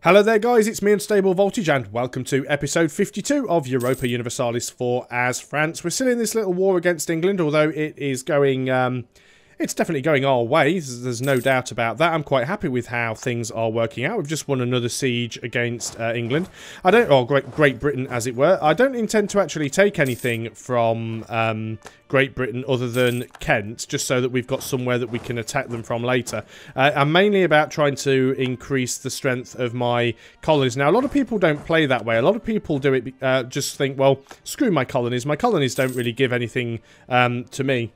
Hello there guys, it's me Unstable Voltage and welcome to episode 52 of Europa Universalis IV as France. We're still in this little war against England, although it is going, it's definitely going our way, there's no doubt about that. I'm quite happy with how things are working out. We've just won another siege against England. Great Britain as it were. I don't intend to actually take anything from Great Britain other than Kent, just so that we've got somewhere that we can attack them from later. I'm mainly about trying to increase the strength of my colonies. Now, a lot of people don't play that way. A lot of people do it, just think, well, screw my colonies. My colonies don't really give anything to me,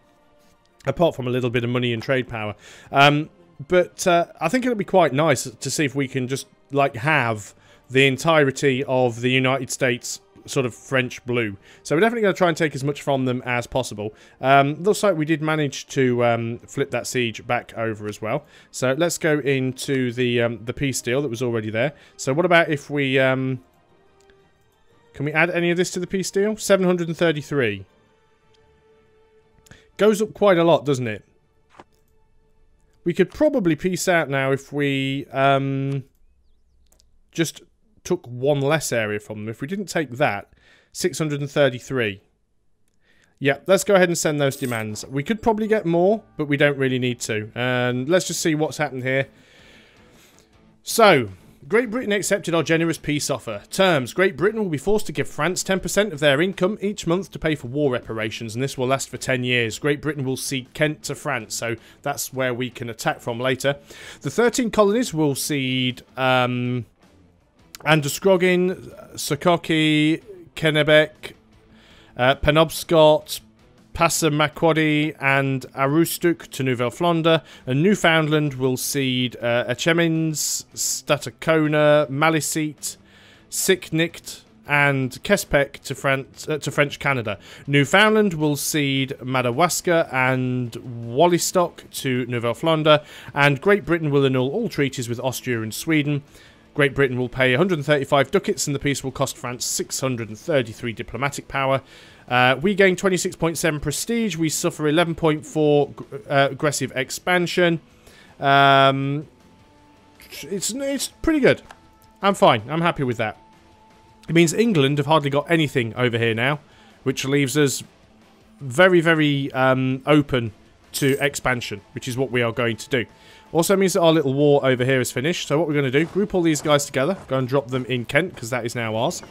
apart from a little bit of money and trade power. But I think it'll be quite nice to see if we can just, like, have the entirety of the United States sort of French blue. So we're definitely going to try and take as much from them as possible. Looks like we did manage to flip that siege back over as well. So let's go into the peace deal that was already there. So what about if we... can we add any of this to the peace deal? 733. Goes up quite a lot, doesn't it? We could probably peace out now if we just took one less area from them. If we didn't take that, 633. Yeah, let's go ahead and send those demands. We could probably get more, but we don't really need to. And let's just see what's happened here. So, Great Britain accepted our generous peace offer. Terms: Great Britain will be forced to give France 10% of their income each month to pay for war reparations, and this will last for 10 years. Great Britain will cede Kent to France, so that's where we can attack from later. The 13 colonies will cede Androscoggin, Sokoki, Kennebec, Penobscot, Passamaquoddy and Aroostook to Nouvelle-Flandre, and Newfoundland will cede Echemins, Stadacona, Maliseet, Sicknicht and Kespec to French Canada. Newfoundland will cede Madawaska and Wallistock to Nouvelle-Flandre, and Great Britain will annul all treaties with Austria and Sweden. Great Britain will pay 135 ducats and the peace will cost France 633 diplomatic power. We gain 26.7 prestige. We suffer 11.4 aggressive expansion. It's pretty good. I'm fine. I'm happy with that. It means England have hardly got anything over here now, which leaves us very, very open to expansion, which is what we are going to do. Also means that our little war over here is finished. So what we're going to do, group all these guys together, go and drop them in Kent, because that is now ours.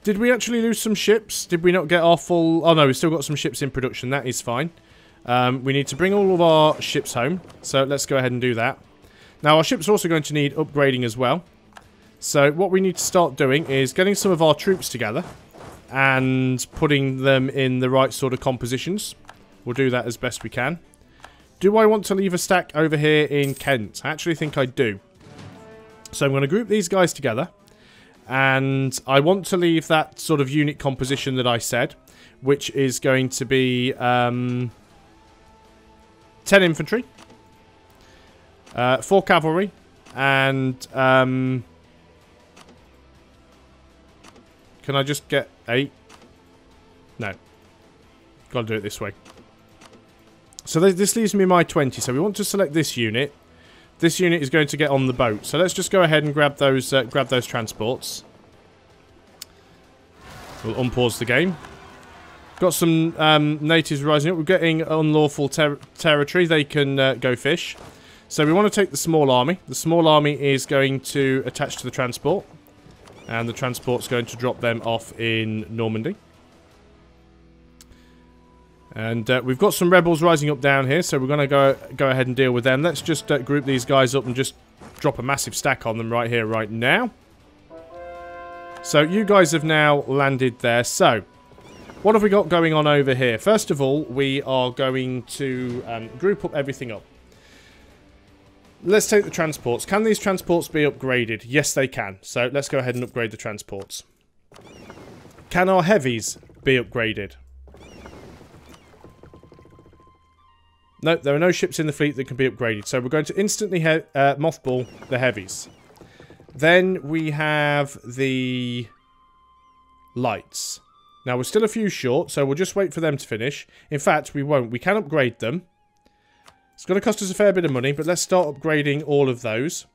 Did we actually lose some ships? Did we not get our full... Oh no, we've still got some ships in production. That is fine. We need to bring all of our ships home. So let's go ahead and do that. Now our ships are also going to need upgrading as well. So what we need to start doing is getting some of our troops together and putting them in the right sort of compositions. We'll do that as best we can. Do I want to leave a stack over here in Kent? I actually think I do. So I'm going to group these guys together. And I want to leave that sort of unit composition that I said, which is going to be 10 infantry, 4 cavalry, and can I just get 8? No. Got to do it this way. So this leaves me my 20. So we want to select this unit. This unit is going to get on the boat. So let's just go ahead and grab those transports. We'll unpause the game. Got some natives rising up. We're getting unlawful territory. They can go fish. So we want to take the small army. The small army is going to attach to the transport. And the transport's going to drop them off in Normandy. And we've got some rebels rising up down here, so we're going to go ahead and deal with them. Let's just group these guys up and just drop a massive stack on them right here, right now. So you guys have now landed there. So what have we got going on over here? First of all, we are going to group up everything up. Let's take the transports. Can these transports be upgraded? Yes, they can. So let's go ahead and upgrade the transports. Can our heavies be upgraded? No, there are no ships in the fleet that can be upgraded. So we're going to instantly mothball the heavies. Then we have the lights. Now, we're still a few short, so we'll just wait for them to finish. In fact, we won't. We can upgrade them. It's going to cost us a fair bit of money, but let's start upgrading all of those.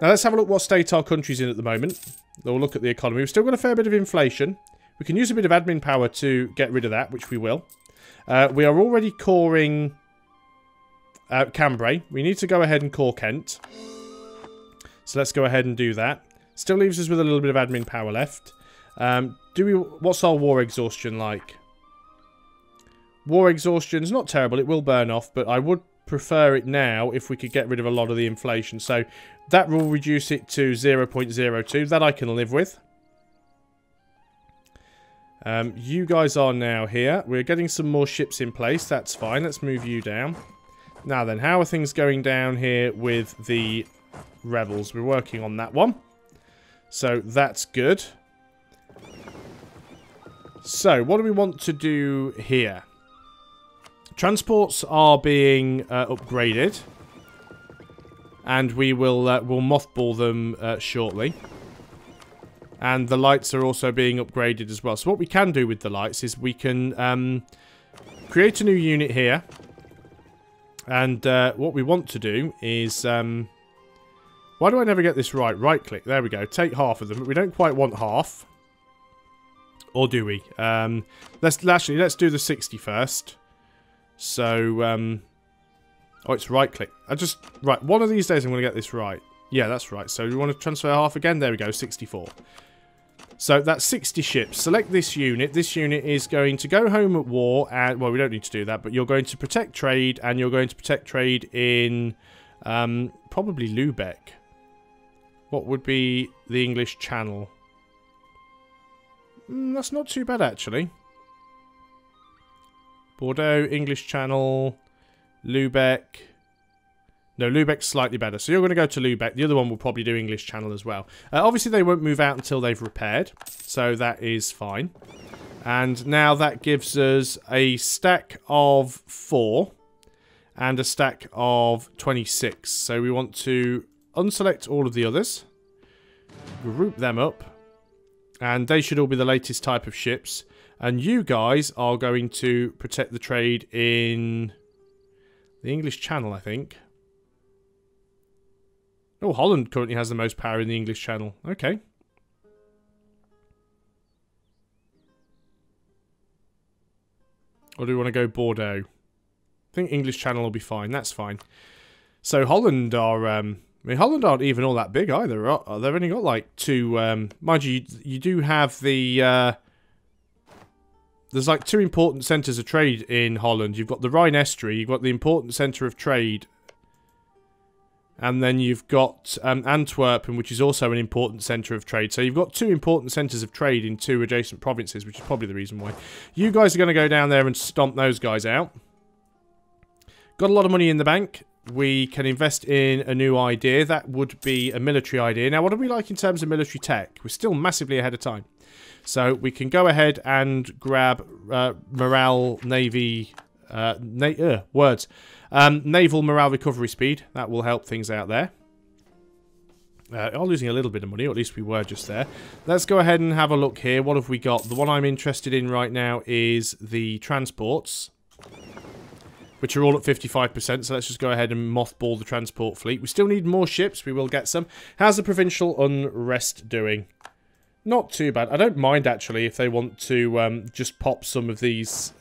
Now let's have a look what state our country's in at the moment. We'll look at the economy. We've still got a fair bit of inflation. We can use a bit of admin power to get rid of that, which we will. We are already coring Cambrai. We need to go ahead and core Kent. So let's go ahead and do that. Still leaves us with a little bit of admin power left. What's our war exhaustion like? War exhaustion is not terrible. It will burn off, but I would prefer it now if we could get rid of a lot of the inflation. So that will reduce it to 0.02. That I can live with. You guys are now here. We're getting some more ships in place. That's fine. Let's move you down. Now then, how are things going down here with the rebels? We're working on that one. So that's good. So what do we want to do here? Transports are being upgraded. And we will we'll mothball them shortly. And the lights are also being upgraded as well. So what we can do with the lights is we can create a new unit here. And what we want to do is... why do I never get this right? Right click. There we go. Take half of them. But we don't quite want half. Or do we? Let's do the 60 first. So, oh, it's right click. Right, one of these days I'm going to get this right. Yeah, that's right. So we want to transfer half again. There we go, 64. So that's 60 ships. Select this unit. This unit is going to go home at war. And, well, we don't need to do that. But you're going to protect trade. And you're going to protect trade in probably Lubeck. What would be the English Channel? That's not too bad, actually. Bordeaux, English Channel, Lubeck. No, Lubeck's slightly better. So you're going to go to Lubeck. The other one will probably do English Channel as well. Obviously, they won't move out until they've repaired. So that is fine. And now that gives us a stack of 4 and a stack of 26. So we want to unselect all of the others. Group them up. And they should all be the latest type of ships. And you guys are going to protect the trade in the English Channel, I think. Oh, Holland currently has the most power in the English Channel. Okay. Or do we want to go Bordeaux? I think English Channel will be fine. That's fine. So Holland are... I mean, Holland aren't even all that big either. They've only got like 2... mind you, you do have the... there's like 2 important centres of trade in Holland. You've got the Rhine Estuary, you've got the important centre of trade. And then you've got Antwerp, which is also an important centre of trade. So you've got 2 important centres of trade in 2 adjacent provinces, which is probably the reason why. You guys are going to go down there and stomp those guys out. Got a lot of money in the bank. We can invest in a new idea. That would be a military idea. Now, what are we like in terms of military tech? We're still massively ahead of time. So we can go ahead and grab morale, navy, naval morale recovery speed. That will help things out there. Are losing a little bit of money, or at least we were just there. Let's go ahead and have a look here. What have we got? The one I'm interested in right now is the transports, which are all at 55%, so let's just go ahead and mothball the transport fleet. We still need more ships. We will get some. How's the provincial unrest doing? Not too bad. I don't mind, actually, if they want to just pop some of these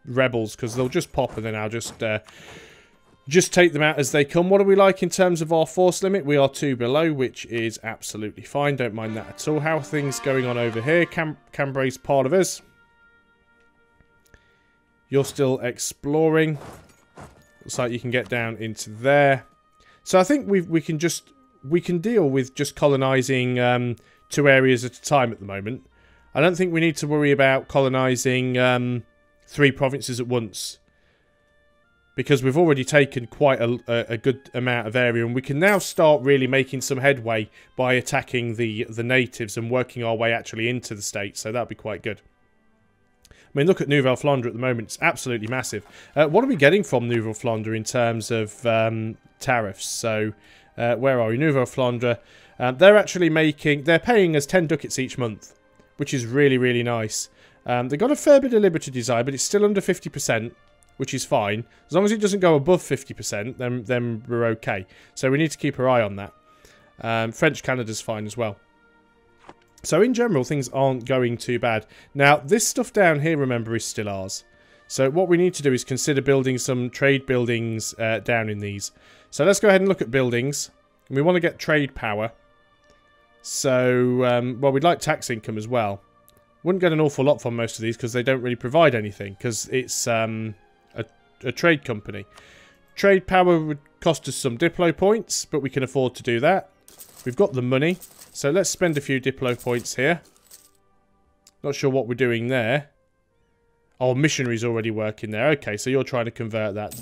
rebels, because they'll just pop and then I'll just take them out as they come. What are we like in terms of our force limit? We are 2 below, which is absolutely fine. Don't mind that at all. How are things going on over here? Cambrai's part of us. You're still exploring. Looks like you can get down into there. So I think we can deal with just colonising 2 areas at a time at the moment. I don't think we need to worry about colonising 3 provinces at once, because we've already taken quite a good amount of area, and we can now start really making some headway by attacking the natives and working our way actually into the state. So that'd be quite good. I mean, look at Nouvelle Flandre at the moment. It's absolutely massive. What are we getting from Nouvelle Flandre in terms of tariffs? So, where are we? Nouvelle Flandre. They're paying us 10 ducats each month, which is really, really nice. They've got a fair bit of liberty desire, but it's still under 50%. which is fine. As long as it doesn't go above 50%, then we're okay. So we need to keep our eye on that. French Canada's fine as well. So in general, things aren't going too bad. Now, this stuff down here, remember, is still ours. So what we need to do is consider building some trade buildings down in these. So let's go ahead and look at buildings. We want to get trade power. So, well, we'd like tax income as well. Wouldn't get an awful lot from most of these because they don't really provide anything. Because it's a trade company. Trade power would cost us some Diplo points, but we can afford to do that. We've got the money. So let's spend a few Diplo points here. Not sure what we're doing there. Oh, missionary's already working there. Okay, so you're trying to convert that.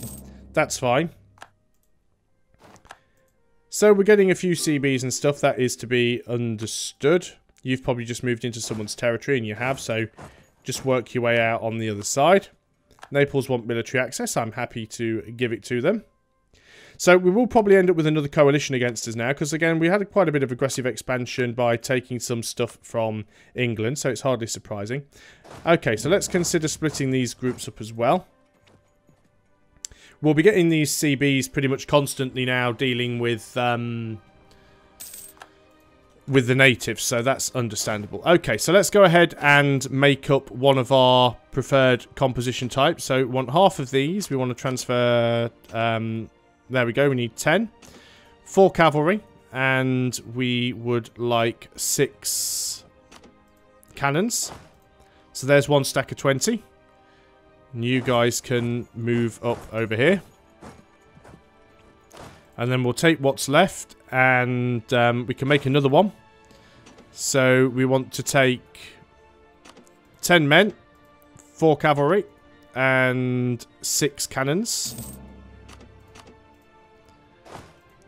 That's fine. So we're getting a few CBs and stuff. That is to be understood. You've probably just moved into someone's territory, and you have. So just work your way out on the other side. Naples want military access. I'm happy to give it to them. So we will probably end up with another coalition against us now. Because, again, we had quite a bit of aggressive expansion by taking some stuff from England. So it's hardly surprising. Okay, so let's consider splitting these groups up as well. We'll be getting these CBs pretty much constantly now, dealing with the natives, so that's understandable. Okay, so let's go ahead and make up one of our preferred composition types. So we want half of these. We want to transfer... there we go, we need 10. 4 cavalry, and we would like 6 cannons. So there's one stack of 20. And you guys can move up over here. And then we'll take what's left and we can make another one. So we want to take 10 men, 4 cavalry, and 6 cannons.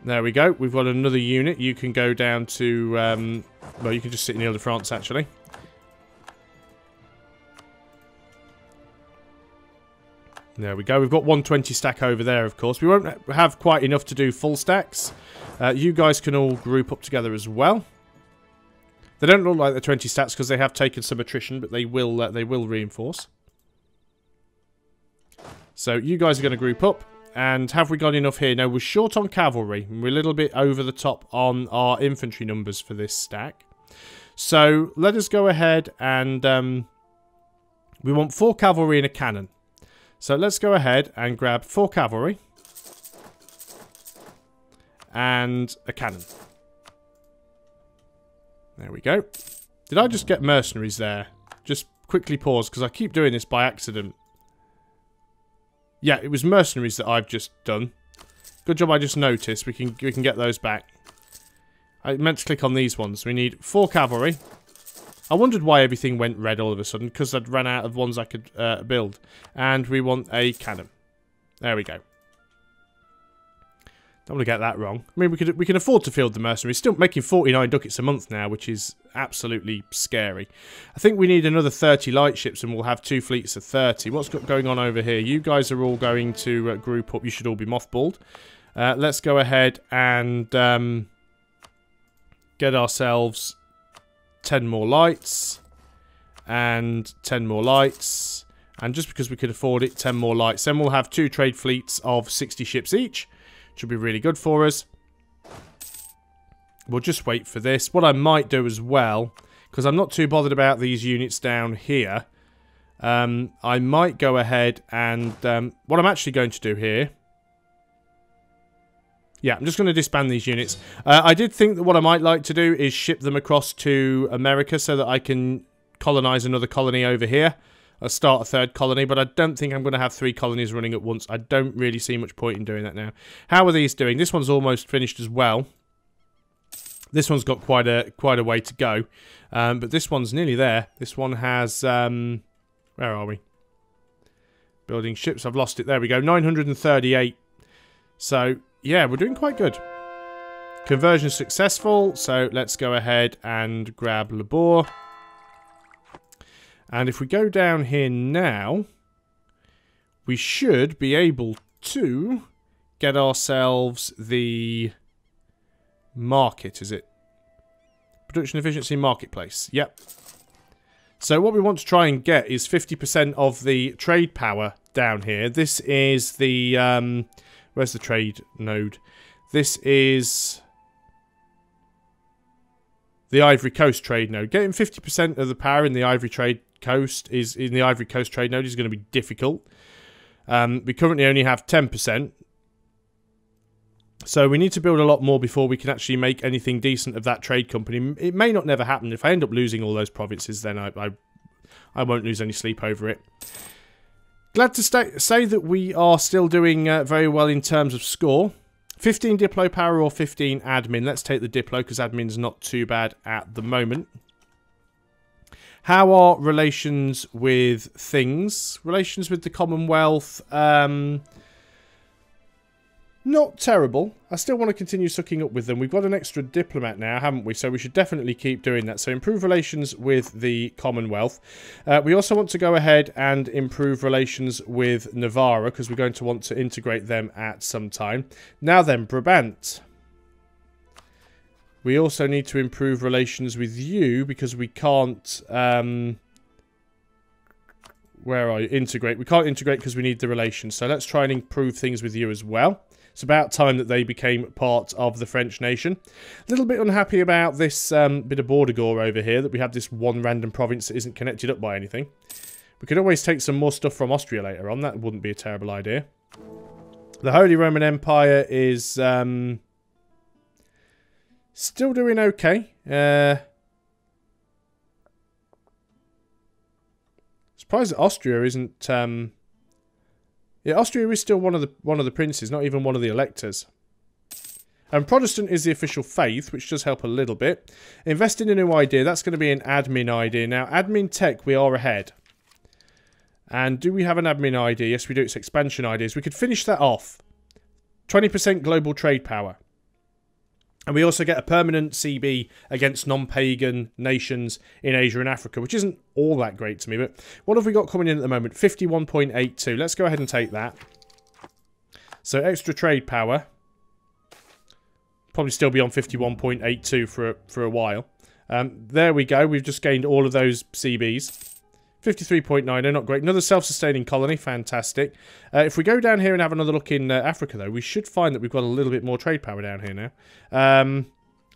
There we go. We've got another unit. You can go down to... well, you can just sit in Ile-de-France, actually. There we go. We've got 120 stack over there, of course. We won't have quite enough to do full stacks. You guys can all group up together as well. They don't look like they're 20 stacks because they have taken some attrition, but they will reinforce. So you guys are going to group up. And have we got enough here? No, we're short on cavalry. We're a little bit over the top on our infantry numbers for this stack. So let us go ahead and we want 4 cavalry and a cannon. So let's go ahead and grab 4 cavalry and a cannon. There we go. Did I just get mercenaries there? Just quickly pause because I keep doing this by accident. Yeah, it was mercenaries that I've just done. Good job I just noticed. We can get those back. I meant to click on these ones. We need 4 cavalry. I wondered why everything went red all of a sudden, because I'd run out of ones I could build. And we want a cannon. There we go. Don't want to get that wrong. I mean, we can afford to field the mercenaries. Still making 49 ducats a month now, which is absolutely scary. I think we need another 30 light ships, and we'll have 2 fleets of 30. What's going on over here? You guys are all going to group up. You should all be mothballed. Let's go ahead and get ourselves 10 more lights, and 10 more lights, and just because we could afford it, 10 more lights. Then we'll have 2 trade fleets of 60 ships each, which will be really good for us. We'll just wait for this. What I might do as well, because I'm not too bothered about these units down here, I might go ahead and what I'm actually going to do here, yeah, I'm just going to disband these units. I did think that what I might like to do is ship them across to America so that I can colonize another colony over here. I'll start a 3rd colony, but I don't think I'm going to have 3 colonies running at once. I don't really see much point in doing that now. How are these doing? This one's almost finished as well. This one's got quite a way to go. But this one's nearly there. This one has... where are we? Building ships. I've lost it. There we go. 938. So... yeah, we're doing quite good. Conversion successful, so let's go ahead and grab Labor. And if we go down here now, we should be able to get ourselves the market, is it? Production efficiency marketplace, yep. So what we want to try and get is 50% of the trade power down here. This is the... where's the trade node? This is... the Ivory Coast trade node. Getting 50% of the power in the Ivory Coast trade node is going to be difficult. We currently only have 10%. So we need to build a lot more before we can actually make anything decent of that trade company. It may not never happen. If I end up losing all those provinces, then I won't lose any sleep over it. Glad to say that we are still doing very well in terms of score. 15 Diplo power or 15 admin. Let's take the Diplo because admin's not too bad at the moment. How are relations with things? Relations with the Commonwealth? Not terrible. I still want to continue sucking up with them. We've got an extra diplomat now, haven't we? So we should definitely keep doing that. So improve relations with the Commonwealth. We also want to go ahead and improve relations with Navarra because we're going to want to integrate them at some time. Now then, Brabant. We also need to improve relations with you because we can't... where are you? Integrate. We can't integrate because we need the relations. So let's try and improve things with you as well. It's about time that they became part of the French nation. A little bit unhappy about this bit of border gore over here, that we have this one random province that isn't connected up by anything. We could always take some more stuff from Austria later on. That wouldn't be a terrible idea. The Holy Roman Empire is still doing okay. Surprised that Austria isn't... yeah, Austria is still one of the princes, not even one of the electors. And Protestant is the official faith, which does help a little bit. Invest in a new idea. That's going to be an admin idea. Now, admin tech, we are ahead. And do we have an admin idea? Yes, we do. It's expansion ideas. We could finish that off. 20% global trade power. And we also get a permanent CB against non-pagan nations in Asia and Africa, which isn't all that great to me. But what have we got coming in at the moment? 51.82. Let's go ahead and take that. So extra trade power. Probably still be on 51.82 for a while. There we go. We've just gained all of those CBs. 53.9, not great. Another self-sustaining colony, fantastic. If we go down here and have another look in Africa, though, we should find that we've got a little bit more trade power down here now.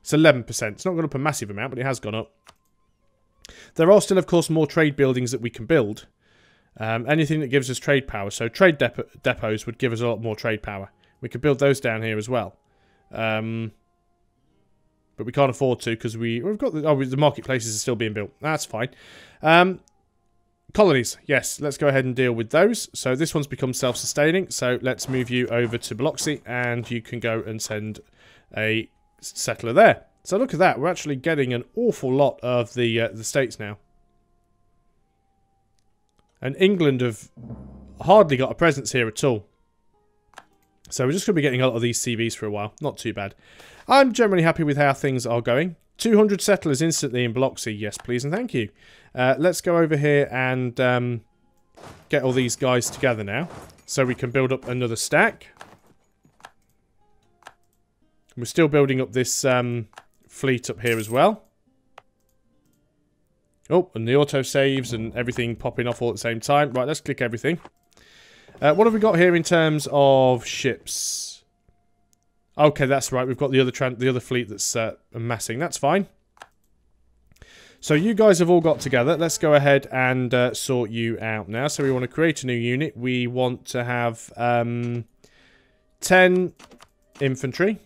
It's 11%. It's not gone up a massive amount, but it has gone up. There are still, of course, more trade buildings that we can build. Anything that gives us trade power. So trade depots would give us a lot more trade power. We could build those down here as well. But we can't afford to because we've got the marketplaces are still being built. That's fine. Colonies, yes, let's go ahead and deal with those. So this one's become self-sustaining, so let's move you over to Biloxi, and you can go and send a settler there. So look at that, we're actually getting an awful lot of the states now. And England have hardly got a presence here at all. So we're just going to be getting a lot of these CBs for a while, not too bad. I'm generally happy with how things are going. 200 settlers instantly in Biloxi, yes please and thank you. Let's go over here and get all these guys together now. So we can build up another stack. We're still building up this fleet up here as well. Oh, and the autosaves and everything popping off all at the same time. Right, let's click everything. What have we got here in terms of ships? Okay, that's right. We've got the other fleet that's amassing. That's fine. So you guys have all got together. Let's go ahead and sort you out now. So we want to create a new unit. We want to have 10 infantry.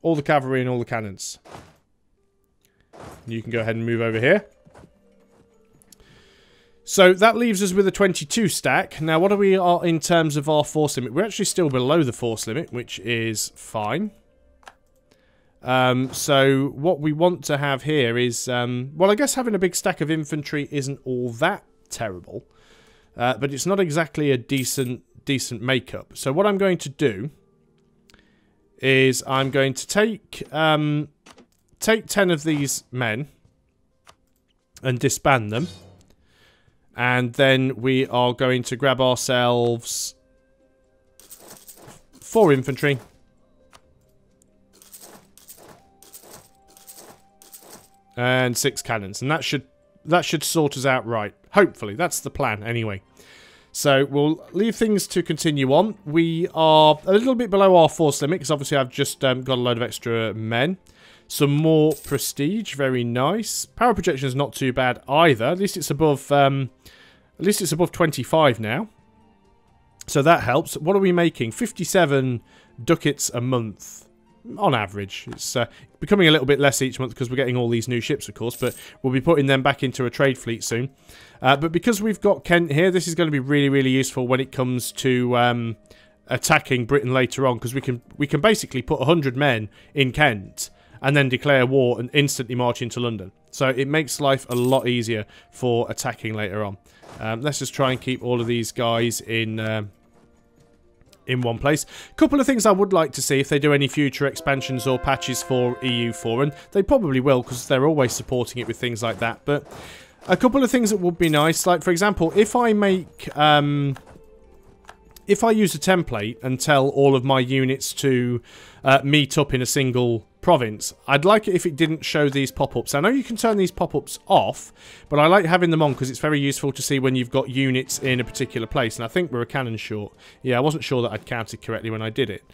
All the cavalry and all the cannons. You can go ahead and move over here. So that leaves us with a 22 stack. Now, what are we in terms of our force limit? We're actually still below the force limit, which is fine. So what we want to have here is, well, I guess having a big stack of infantry isn't all that terrible, but it's not exactly a decent makeup. So what I'm going to do is I'm going to take 10 of these men and disband them. And then we are going to grab ourselves 4 infantry. And 6 cannons. And that should that should sort us out right. Hopefully, that's the plan anyway. So we'll leave things to continue on. We are a little bit below our force limit because obviously I've just got a load of extra men. Some more prestige, very nice. Power projection is not too bad either. At least it's above 25 now. So that helps. What are we making? 57 ducats a month. On average. It's becoming a little bit less each month because we're getting all these new ships, of course, but we'll be putting them back into a trade fleet soon. But because we've got Kent here, this is going to be really, really useful when it comes to attacking Britain later on, because we can basically put 100 men in Kent and then declare war and instantly march into London. So it makes life a lot easier for attacking later on. Let's just try and keep all of these guys in one place. A couple of things I would like to see if they do any future expansions or patches for EU4, and they probably will because they're always supporting it with things like that. But a couple of things that would be nice, like for example, if I make if I use a template and tell all of my units to meet up in a single province, I'd like it if it didn't show these pop-ups. I know you can turn these pop-ups off, but I like having them on because it's very useful to see when you've got units in a particular place. And I think we're a cannon short. Yeah, I wasn't sure that I'd counted correctly when I did it.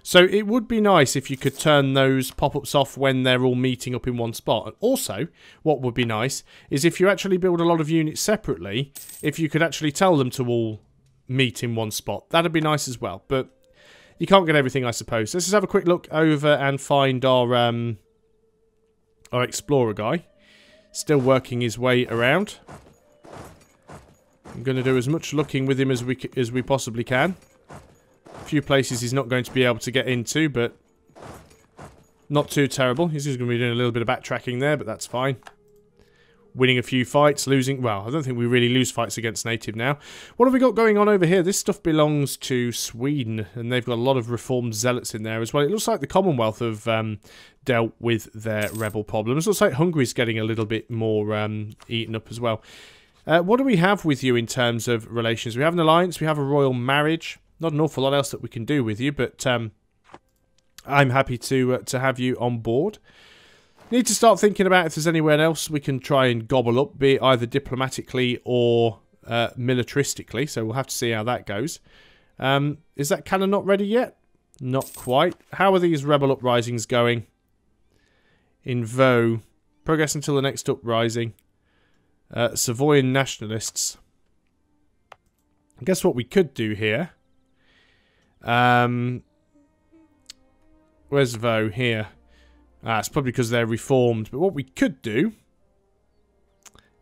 So it would be nice if you could turn those pop-ups off when they're all meeting up in one spot. And also, what would be nice is if you actually build a lot of units separately, if you could actually tell them to all meet in one spot. That'd be nice as well, but you can't get everything, I suppose. Let's just have a quick look over and find our explorer guy. Still working his way around. I'm going to do as much looking with him as we possibly can. A few places he's not going to be able to get into, but not too terrible. He's just going to be doing a little bit of backtracking there, but that's fine. Winning a few fights, losing... Well, I don't think we really lose fights against native now. What have we got going on over here? This stuff belongs to Sweden, and they've got a lot of reformed zealots in there as well. It looks like the Commonwealth have dealt with their rebel problems. Looks like Hungary's getting a little bit more eaten up as well. What do we have with you in terms of relations? We have an alliance, we have a royal marriage. Not an awful lot else that we can do with you, but I'm happy to have you on board. Need to start thinking about if there's anywhere else we can try and gobble up, be it either diplomatically or militaristically, so we'll have to see how that goes. Is that cannon not ready yet? Not quite. How are these rebel uprisings going? In Vaux. Progress until the next uprising. Savoyan nationalists. I guess what we could do here... where's Vaux? Here. It's probably because they're reformed. But what we could do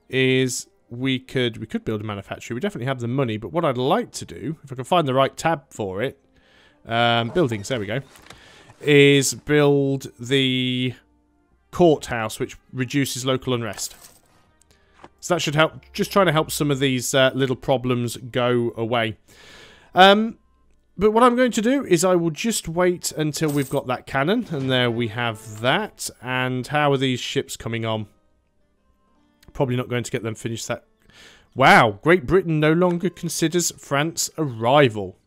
is we could build a manufactory. We definitely have the money. But what I'd like to do, if I can find the right tab for it, buildings, there we go, is build the courthouse, which reduces local unrest. So that should help, just trying to help some of these little problems go away. But what I'm going to do is I will just wait until we've got that cannon. And there we have that. And how are these ships coming on? Probably not going to get them finished that... Wow, Great Britain no longer considers France a rival.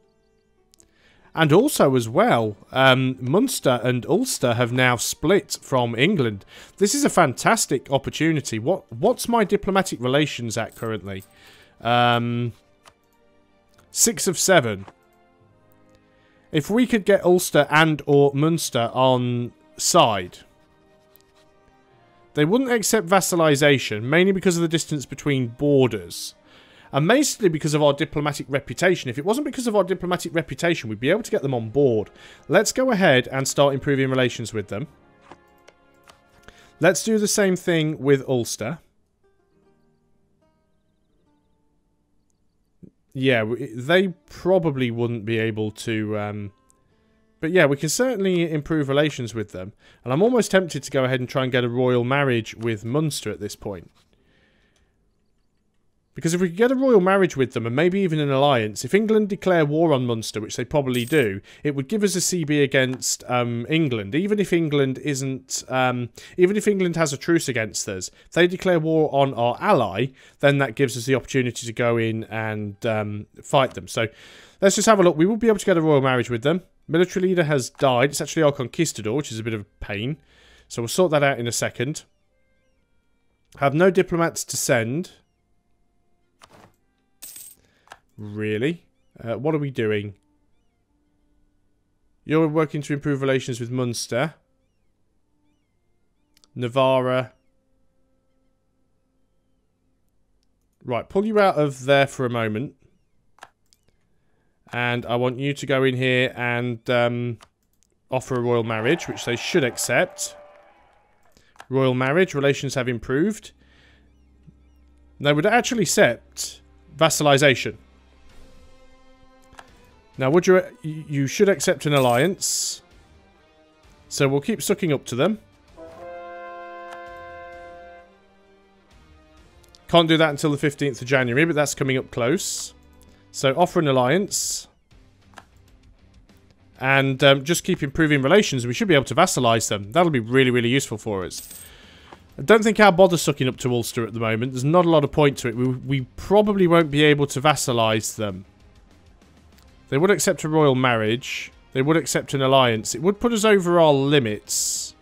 And also as well, Munster and Ulster have now split from England. This is a fantastic opportunity. What's my diplomatic relations at currently? 6 of 7. If we could get Ulster and or Munster on side, they wouldn't accept vassalization, mainly because of the distance between borders. And mostly because of our diplomatic reputation. If it wasn't because of our diplomatic reputation, we'd be able to get them on board. Let's go ahead and start improving relations with them. Let's do the same thing with Ulster. Yeah, they probably wouldn't be able to... but yeah, we can certainly improve relations with them. And I'm almost tempted to go ahead and try and get a royal marriage with Munster at this point. Because if we could get a royal marriage with them, and maybe even an alliance, if England declare war on Munster, which they probably do, it would give us a CB against England. Even if England isn't, even if England has a truce against us, if they declare war on our ally, then that gives us the opportunity to go in and fight them. So let's just have a look. We will be able to get a royal marriage with them. Military leader has died. It's actually our conquistador, which is a bit of a pain. So we'll sort that out in a second. Have no diplomats to send. Really? What are we doing? You're working to improve relations with Munster. Navarra. Right, pull you out of there for a moment. And I want you to go in here and offer a royal marriage, which they should accept. Royal marriage, relations have improved. They would actually accept vassalization. Now, would you should accept an alliance. So we'll keep sucking up to them. Can't do that until the 15th of January, but that's coming up close. So offer an alliance. And just keep improving relations. We should be able to vassalize them. That'll be really, really useful for us. I don't think I'll bother sucking up to Ulster at the moment. There's not a lot of point to it. We probably won't be able to vassalize them. They would accept a royal marriage. They would accept an alliance. It would put us over our limits.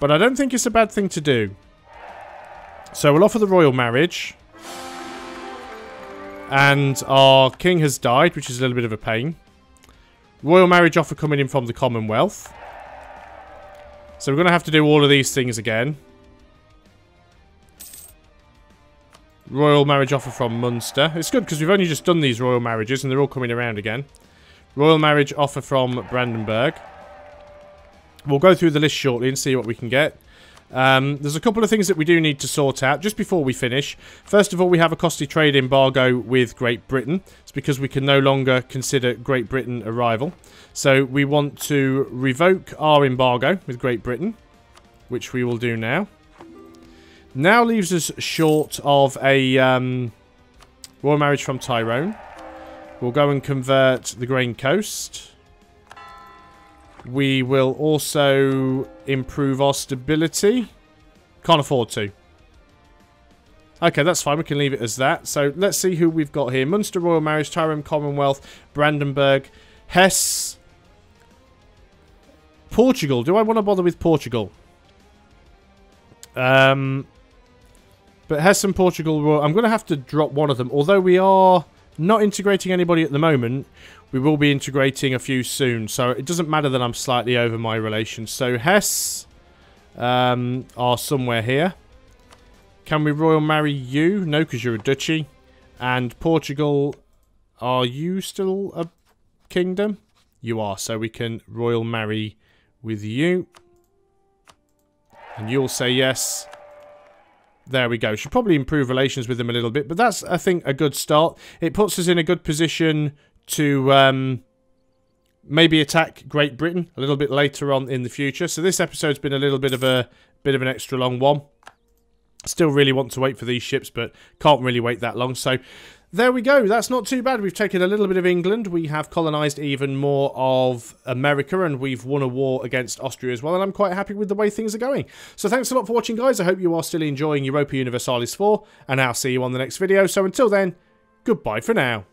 But I don't think it's a bad thing to do. So we'll offer the royal marriage. And our king has died, which is a little bit of a pain. Royal marriage offer coming in from the Commonwealth. So we're going to have to do all of these things again. Royal marriage offer from Munster. It's good because we've only just done these royal marriages and they're all coming around again. Royal marriage offer from Brandenburg. We'll go through the list shortly and see what we can get. There's a couple of things that we do need to sort out just before we finish. First of all, we have a costly trade embargo with Great Britain. It's because we can no longer consider Great Britain a rival. So we want to revoke our embargo with Great Britain, which we will do now. Now leaves us short of a royal marriage from Tyrone. We'll go and convert the Grain Coast. We will also improve our stability. Can't afford to. Okay, that's fine. We can leave it as that. So let's see who we've got here. Munster Royal Marriage, Tyrone Commonwealth, Brandenburg, Hesse, Portugal. Do I want to bother with Portugal? But Hesse and Portugal, I'm going to have to drop one of them. Although we are not integrating anybody at the moment, we will be integrating a few soon. So it doesn't matter that I'm slightly over my relations. So Hesse are somewhere here. Can we royal marry you? No, because you're a duchy. And Portugal, are you still a kingdom? You are. So we can royal marry with you. And you'll say yes. There we go. Should probably improve relations with them a little bit. But that's, I think, a good start. It puts us in a good position to maybe attack Great Britain a little bit later on in the future. So this episode's been a little bit of an extra long one. Still really want to wait for these ships, but can't really wait that long. So there we go. That's not too bad. We've taken a little bit of England. We have colonised even more of America, and we've won a war against Austria as well. And I'm quite happy with the way things are going. So thanks a lot for watching, guys. I hope you are still enjoying Europa Universalis IV, and I'll see you on the next video. So until then, goodbye for now.